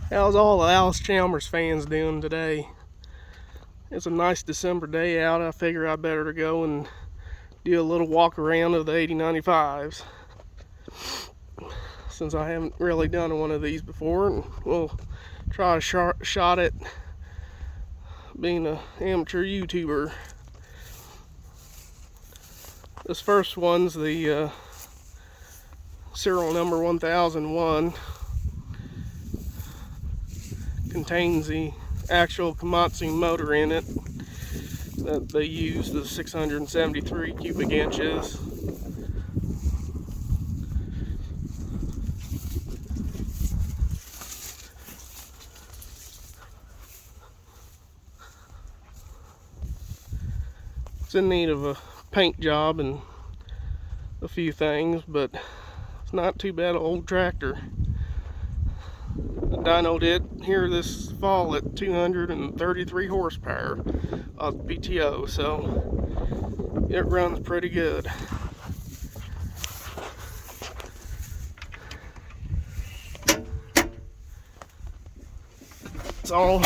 How's all the Allis Chalmers fans doing today? It's a nice December day out. I figure I better go and do a little walk around of the 8095s since I haven't really done one of these before, and we'll try a shot at being an amateur YouTuber. This first one's the serial number 1001. Contains the actual Komatsu motor in it that they use, the 673 cubic inches. It's in need of a paint job and a few things, but it's not too bad an old tractor. The dyno did here this fall at 233 horsepower on PTO, so it runs pretty good. It's all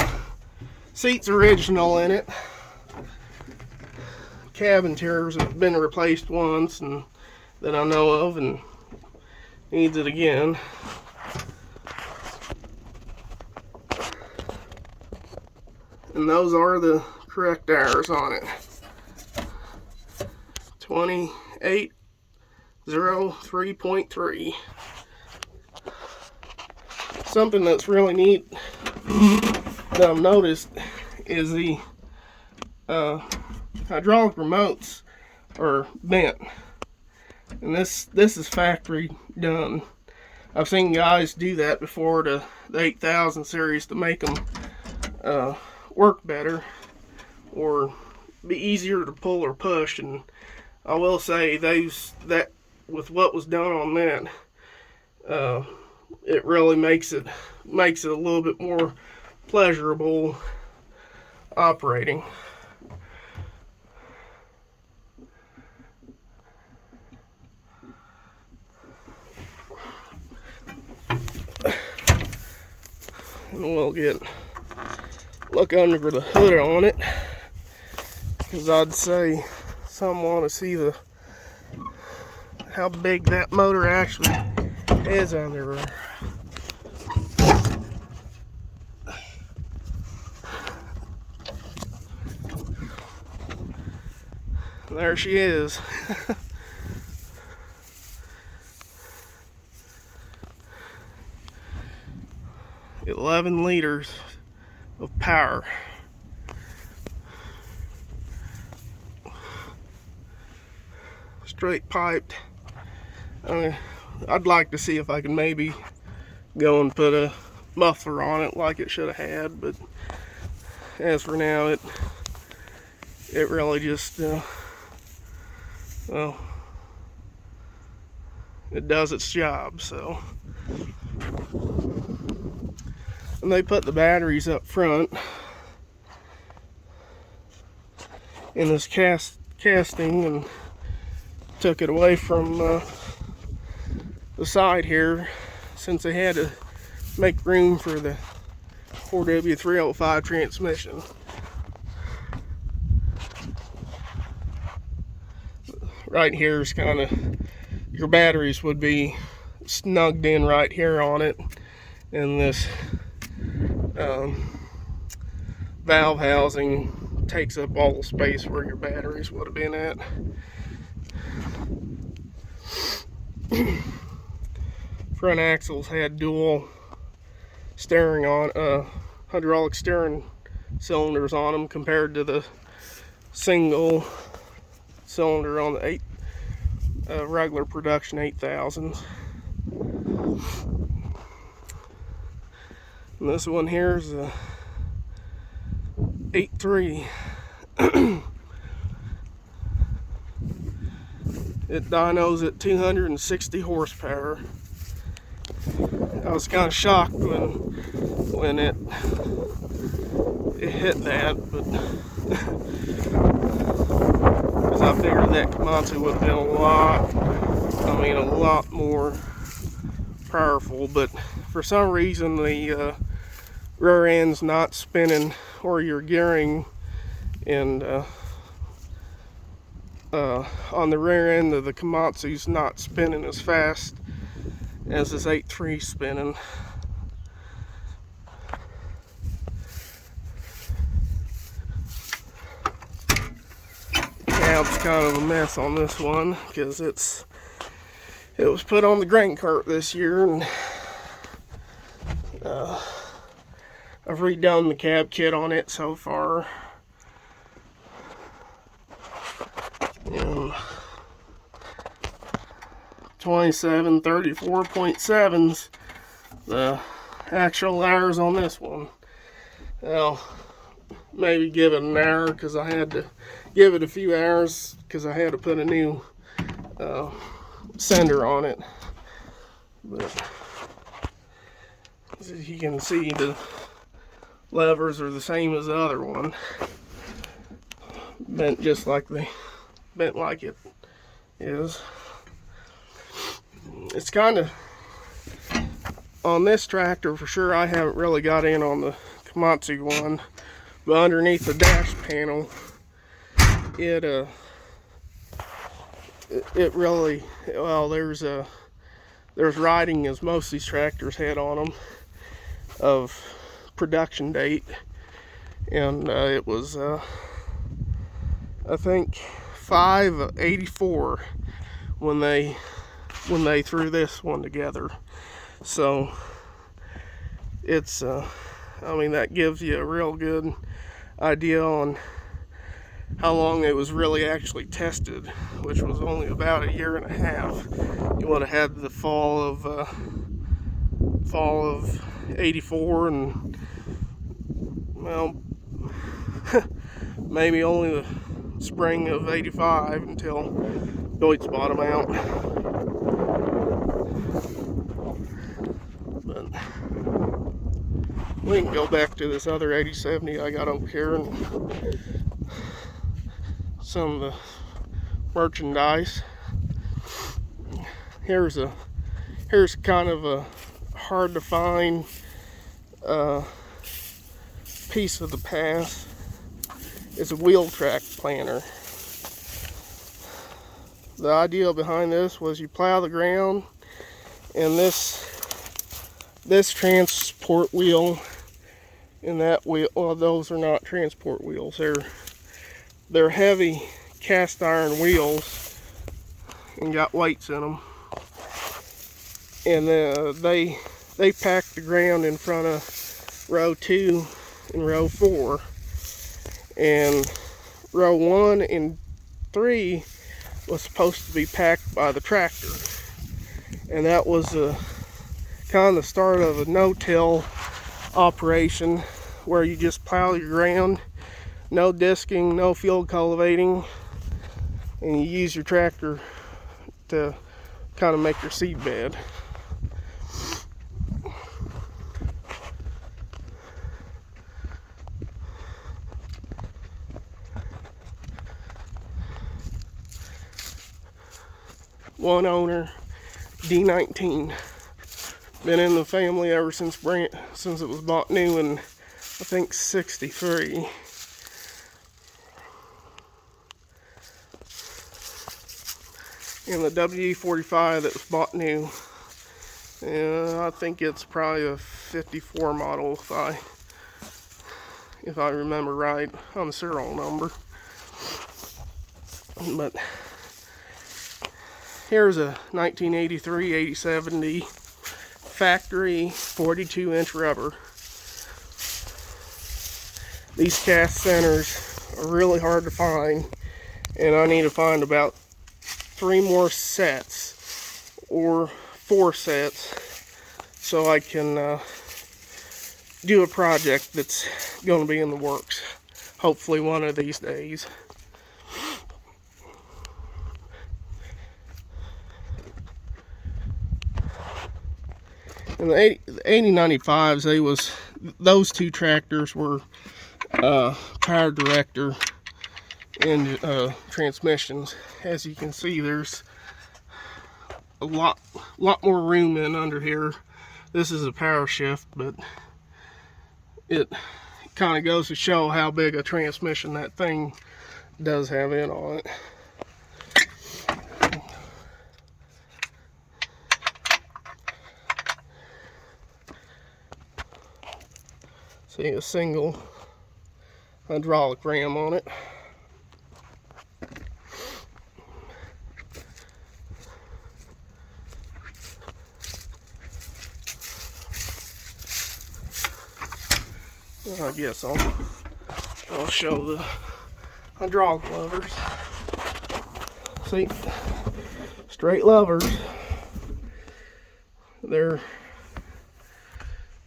seats original in it. Cab interiors have been replaced once, and that I know of, and needs it again. And those are the correct hours on it. 2803.3. Something that's really neat that I've noticed is the hydraulic remotes are bent, and this is factory done. I've seen guys do that before to the 8000 series to make them work better or be easier to pull or push, and I will say that with what was done on that, it really makes it a little bit more pleasurable operating. And we'll look under the hood on it, because I'd say some want to see how big that motor actually is under there. There she is. 11 liters of power. Straight piped. I'd like to see if I can maybe go and put a muffler on it like it should have had, but as for now, it really just well, it does its job. So, and they put the batteries up front in this casting and took it away from the side here, since they had to make room for the 4W305 transmission. Right here is kind of, your batteries would be snugged in right here on it, and this valve housing takes up all the space where your batteries would have been at. Front axles had dual steering on, hydraulic steering cylinders on them, compared to the single cylinder on the regular production 8000s. And this one here is a 83. It dynos at 260 horsepower. I was kind of shocked when it hit that, but because I figured that Komatsu would have been a lot more powerful, but for some reason the rear end's not spinning, or your gearing and on the rear end of the Komatsu's not spinning as fast as this 8.3 spinning. Cab's kind of a mess on this one because it was put on the grain cart this year, and I've redone the cab kit on it so far. And 2734.7's the actual hours on this one. Well, maybe give it an hour because I had to give it a few hours because I had to put a new sender on it. But as you can see, the levers are the same as the other one, bent just like it is. It's kind of, on this tractor for sure, I haven't really got in on the Komatsu one, but underneath the dash panel, it really, well, there's writing, as most of these tractors had on them, of production date, and it was I think 5/84 when they threw this one together. So it's I mean, that gives you a real good idea on how long it was really actually tested, which was only about 1.5 years. You would have had the fall of 84, and well, maybe only the spring of 85 until Deutz bought them out. But we can go back to this other 8070 I got over here and some of the merchandise. Here's kind of a hard to find piece of the past. It's a wheel track planter. The idea behind this was you plow the ground, and this transport wheel and that wheel, well, those are not transport wheels. They're heavy cast iron wheels and got weights in them. And they pack the ground in front of row 2 and row 4. And row 1 and 3 was supposed to be packed by the tractor. And that was kind of the start of a no-till operation where you just plow your ground, no disking, no field cultivating, and you use your tractor to kind of make your seed bed. One owner, D19. Been in the family ever since it was bought new in, I think, 63. And the WE45 that was bought new, and I think it's probably a 54 model if I remember right on the serial number. But here's a 1983 8070 factory 42-inch rubber. These cast centers are really hard to find, and I need to find about 3 more sets or 4 sets so I can do a project that's going to be in the works, hopefully one of these days. And the 8095s, those two tractors were power director and transmissions. As you can see, there's a lot more room in under here. This is a power shift, but it kind of goes to show how big a transmission that thing does have in on it. See, a single hydraulic ram on it. I guess I'll show the hydraulic levers. See, straight levers.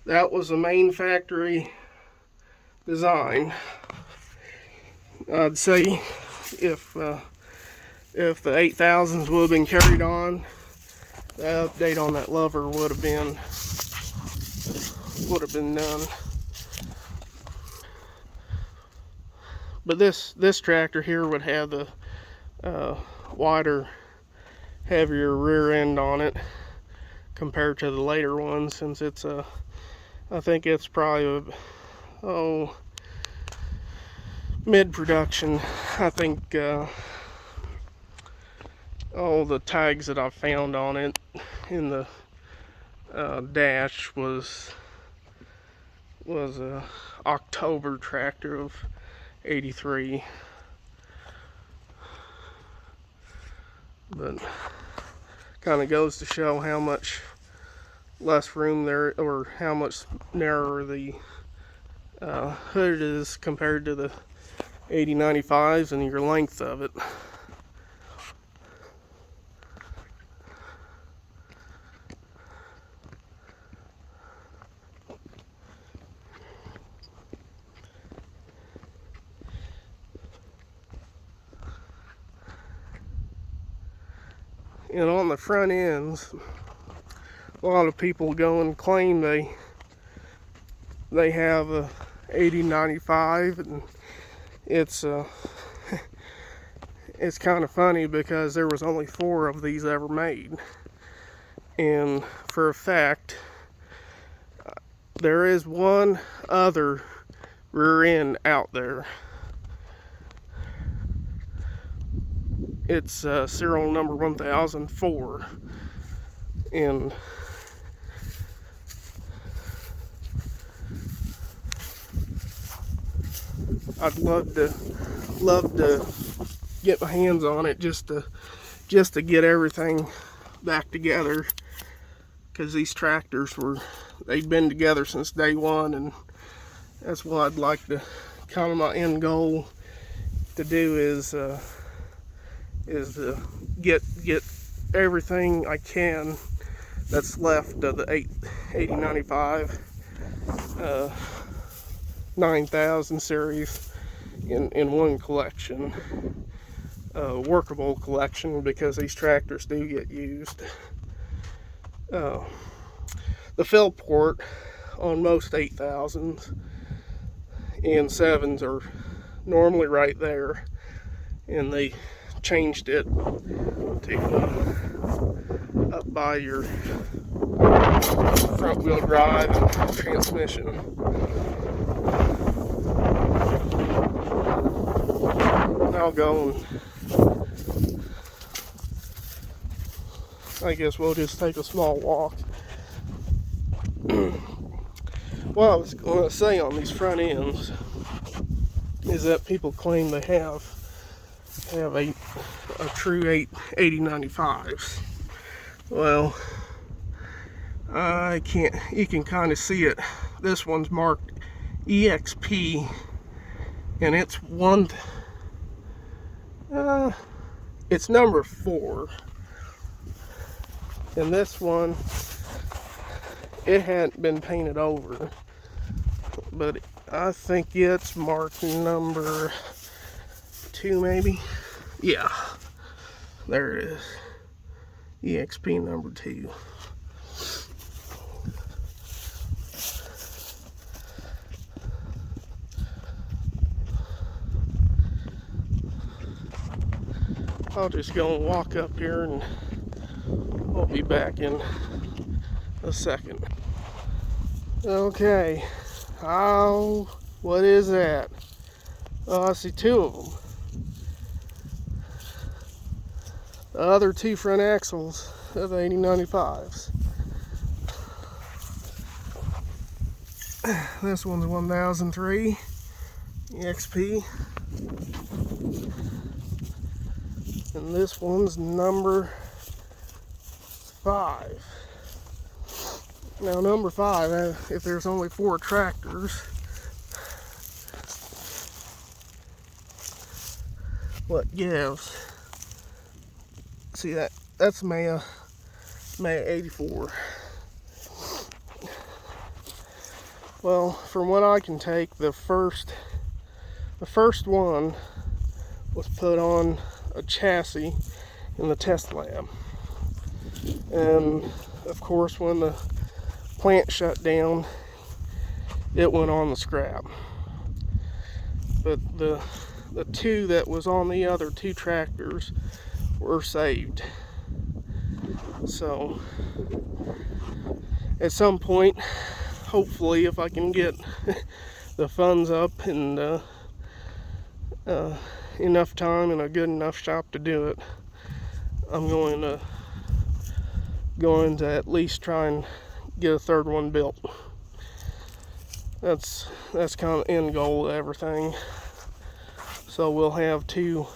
That was the main factory design. I'd say if the 8000s would have been carried on, the update on that lever would have been done. But this tractor here would have the wider, heavier rear end on it compared to the later one, since it's I think it's probably mid-production. I think all the tags that I found on it in the dash was a October tractor of 83. But kind of goes to show how much less room there, or how much narrower the hood is compared to the 8095s, and your length of it. And on the front ends, a lot of people go and claim they have a 8095, and it's it's kind of funny because there was only 4 of these ever made, and for a fact there is one other rear end out there. It's serial number 1004, and I'd love to get my hands on it just to get everything back together, because these tractors they've been together since day one, and that's what I'd like to, kind of my end goal to do is to get everything I can that's left of the 8095 9000 series in one collection, workable collection, because these tractors do get used. The fill port on most 8000s and 7s are normally right there, and they changed it to up by your front wheel drive and transmission. I'll go and I guess we'll just take a small walk. What I was going to say on these front ends is that people claim they have a true 8095s. Well, I can't. You can kind of see it. This one's marked EXP, and it's it's number 4. And this one, it hadn't been painted over, but I think it's marked number 2, maybe. Yeah, there it is. EXP number 2. I'll just go and walk up here, and I'll be back in a second. Okay, Oh, what is that? Oh, I see two of them. The other two front axles of 8095s. This one's 1003 EXP. And this one's number 5. Now number 5, if there's only 4 tractors, what gives? See that's Maya 84. Well, from what I can take, the first one was put on a chassis in the test lab, and of course when the plant shut down, it went on the scrap. But the two that was on the other 2 tractors were saved. So at some point, hopefully, if I can get the funds up and enough time and a good enough shop to do it, I'm going to at least try and get a 3rd one built. That's kind of the end goal of everything. So we'll have 2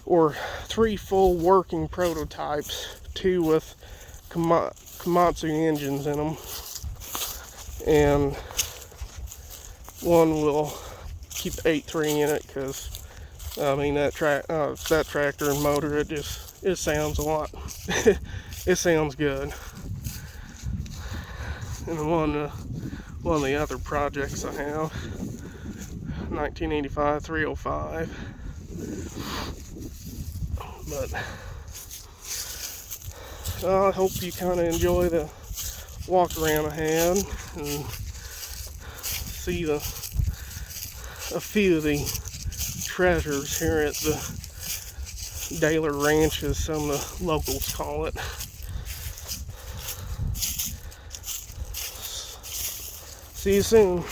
or 3 full working prototypes, 2 with Komatsu engines in them, and one will keep 8.3 in it, because I mean that tractor and motor, it sounds a lot. It sounds good. And one of the other projects I have, 1985 305. But I hope you kind of enjoy the walk around I had and see a few of the treasures here at the Daler Ranch, as some of the locals call it. See you soon.